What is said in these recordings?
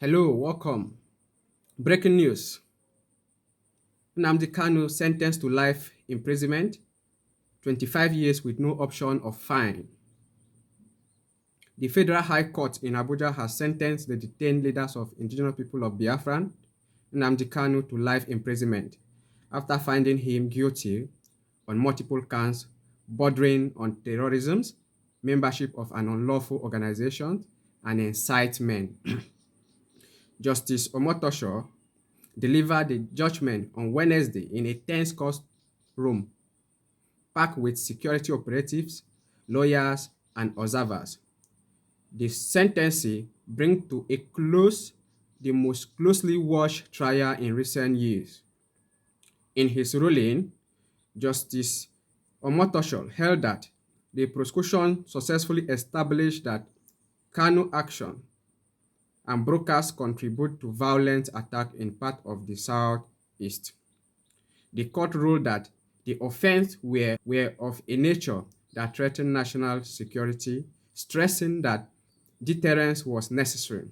Hello, welcome. Breaking news. Nnamdi Kanu sentenced to life imprisonment, 25 years with no option of fine. The Federal High Court in Abuja has sentenced the detained leaders of indigenous people of Biafran, Nnamdi Kanu, to life imprisonment after finding him guilty on multiple counts bordering on terrorism, membership of an unlawful organization, and incitement. Justice Omotosho delivered the judgment on Wednesday in a tense courtroom packed with security operatives, lawyers, and observers. The sentencing brings to a close the most closely watched trial in recent years. In his ruling, Justice Omotosho held that the prosecution successfully established that Kanu action and brokers contribute to violent attack in part of the southeast. The court ruled that the offense were of a nature that threatened national security, stressing that deterrence was necessary.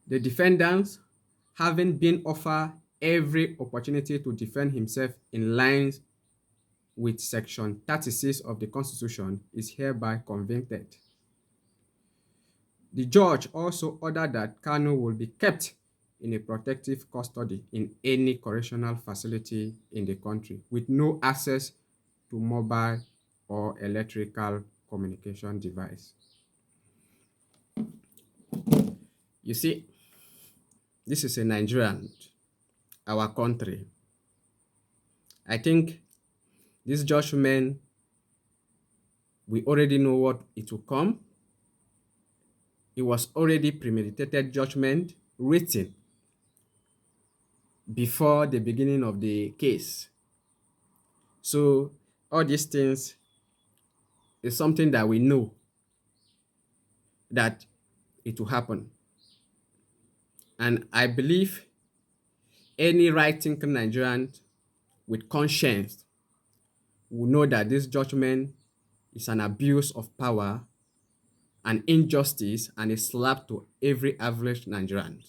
The defendants, having been offered every opportunity to defend himself in line with Section 36 of the Constitution, is hereby convicted. The judge also ordered that Kanu will be kept in a protective custody in any correctional facility in the country with no access to mobile or electrical communication device. You see, this is a Nigerian, our country. I think this judgment, we already know what it will come. It was already premeditated judgment written before the beginning of the case. So all these things is something that we know that it will happen. And I believe any right-thinking Nigerian with conscience will know that this judgment is an abuse of power, an injustice, and a slap to every average Nigerian.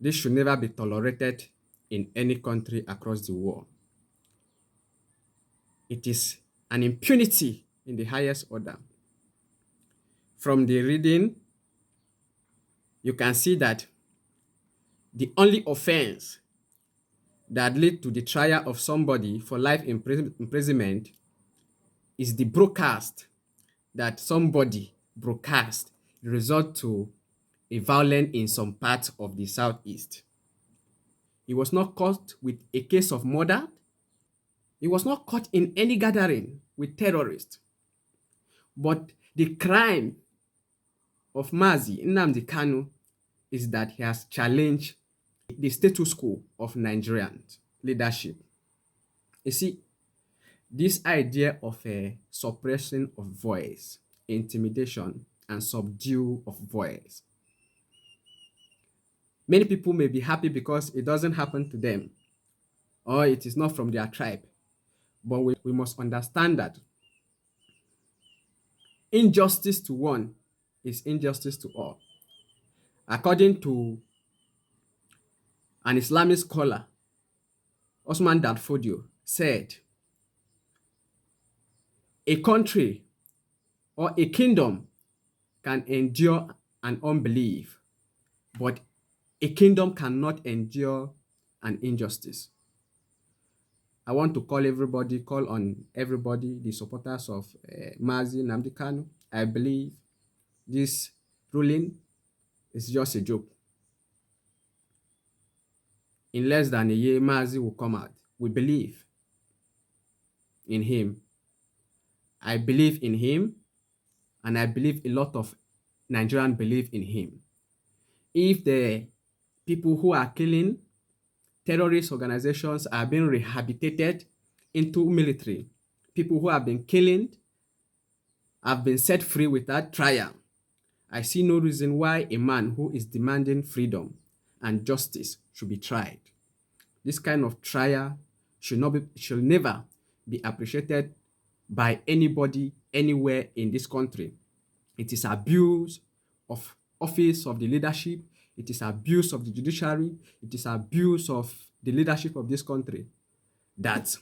This should never be tolerated in any country across the world. It is an impunity in the highest order. From the reading, you can see that the only offense that lead to the trial of somebody for life imprisonment is the broadcast that somebody broadcast result to a violence in some parts of the southeast. He was not caught with a case of murder. He was not caught in any gathering with terrorists. But the crime of Mazi Nnamdi Kanu is that he has challenged the status quo of Nigerian leadership. You see, this idea of a suppression of voice, intimidation, and subdue of voice. Many people may be happy because it doesn't happen to them, or it is not from their tribe. But we must understand that injustice to one is injustice to all. According to an Islamic scholar, Osman Danfodio, said, a country or a kingdom can endure an unbelief, but a kingdom cannot endure an injustice. I want to call on everybody, the supporters of Mazi Nnamdi Kanu. I believe this ruling is just a joke. In less than a year, Mazi will come out. We believe in him. I believe in him, and I believe a lot of Nigerians believe in him. If the people who are killing terrorist organizations are being rehabilitated into military, people who have been killing have been set free without trial, I see no reason why a man who is demanding freedom and justice should be tried. This kind of trial should never be appreciated by anybody anywhere in this country. It is abuse of office of the leadership. It is abuse of the judiciary. It is abuse of the leadership of this country, that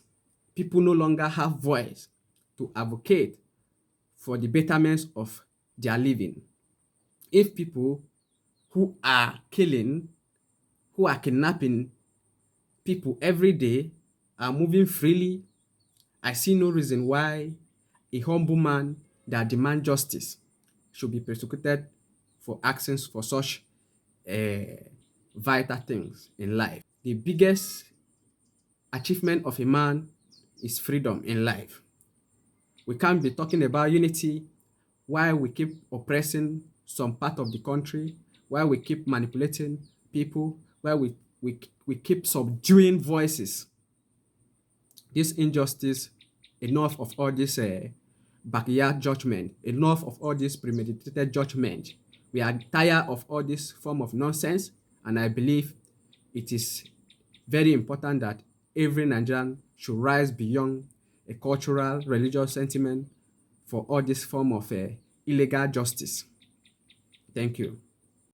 people no longer have voice to advocate for the betterment of their living. If people who are killing, who are kidnapping people every day are moving freely, I see no reason why a humble man that demands justice should be persecuted for actions for such vital things in life. The biggest achievement of a man is freedom in life. We can't be talking about unity while we keep oppressing some part of the country, while we keep manipulating people, while we keep subduing voices. This injustice, enough of all this backyard judgment, enough of all this premeditated judgment. We are tired of all this form of nonsense, and I believe it is very important that every Nigerian should rise beyond a cultural, religious sentiment for all this form of illegal justice. Thank you.